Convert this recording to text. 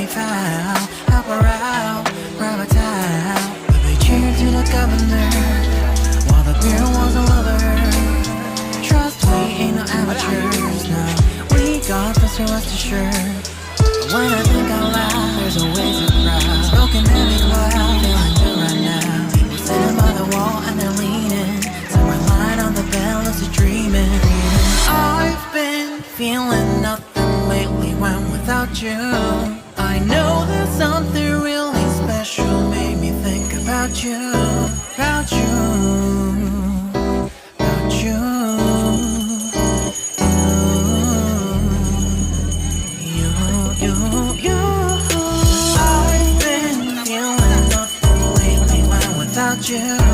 foul. Help her out, grab a towel. Baby, cheer to the governor while the girl was a lover. Trust we ain't no amateurs, no. We got this, so rest assured. But when I think out loud, there's always a crowd. Smoking every cloud, feeling good right now. People sitting by the wall and they're leaning. Somewhere lying on the bed, lucid dreaming. I've been feeling nothing lately when without you. I know there's something really special made me think about you, about you, about you, you. I've been feeling nothing lately when without you.